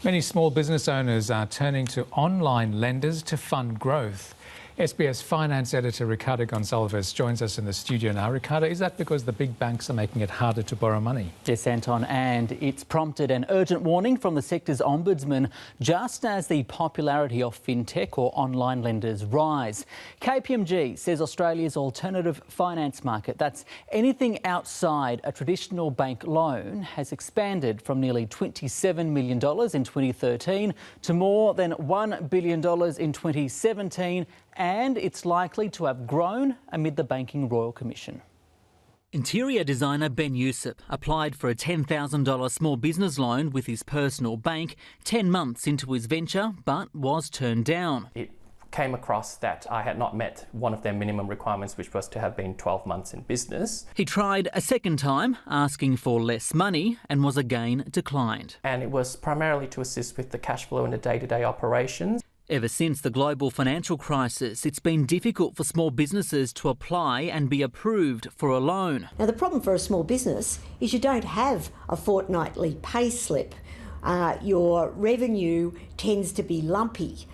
Many small business owners are turning to online lenders to fund growth. SBS finance editor Ricardo Goncalves joins us in the studio now. Ricardo, is that because the big banks are making it harder to borrow money? Yes, Anton, and it's prompted an urgent warning from the sector's ombudsman just as the popularity of fintech or online lenders rise. KPMG says Australia's alternative finance market, that's anything outside a traditional bank loan, has expanded from nearly $27 million in 2013 to more than $1 billion in 2017, and it's likely to have grown amid the Banking Royal Commission. Interior designer Ben Yusuf applied for a $10,000 small business loan with his personal bank 10 months into his venture, but was turned down. It came across that I had not met one of their minimum requirements, which was to have been 12 months in business. He tried a second time, asking for less money, and was again declined. And it was primarily to assist with the cash flow and the day-to-day operations. Ever since the global financial crisis, it's been difficult for small businesses to apply and be approved for a loan. Now, the problem for a small business is you don't have a fortnightly pay slip. Your revenue tends to be lumpy.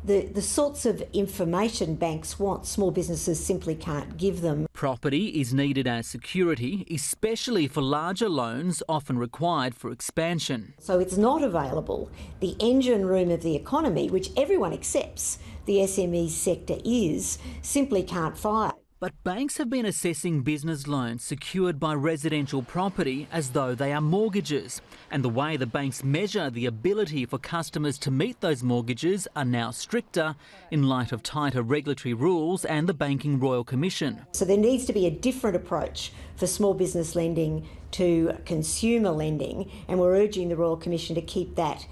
The sorts of information banks want, small businesses simply can't give them. Property is needed as security, especially for larger loans often required for expansion. So it's not available. The engine room of the economy, which everyone accepts the SMEs sector is, simply can't fire. But banks have been assessing business loans secured by residential property as though they are mortgages. And the way the banks measure the ability for customers to meet those mortgages are now stricter in light of tighter regulatory rules and the Banking Royal Commission. So there needs to be a different approach for small business lending to consumer lending, and we're urging the Royal Commission to keep that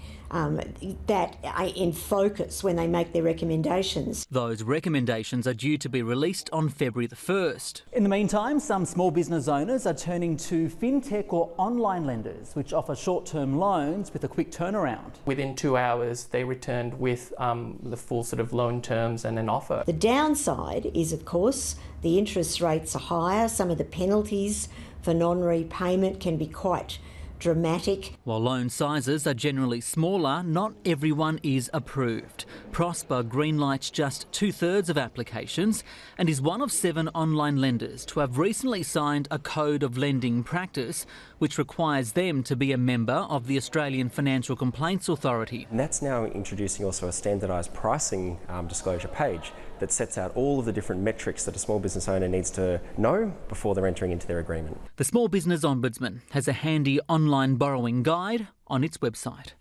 in focus when they make their recommendations. Those recommendations are due to be released on February the 1st. In the meantime, some small business owners are turning to fintech or online lenders, which offer short-term loans with a quick turnaround. Within 2 hours, they returned with the full sort of loan terms and an offer. The downside is, of course, the interest rates are higher. Some of the penalties for non-repayment can be quite dramatic. While loan sizes are generally smaller, not everyone is approved. Prosper greenlights just 2/3 of applications and is one of 7 online lenders to have recently signed a code of lending practice which requires them to be a member of the Australian Financial Complaints Authority. And that's now introducing also a standardised pricing disclosure page that sets out all of the different metrics that a small business owner needs to know before they're entering into their agreement. The Small Business Ombudsman has a handy online borrowing guide on its website.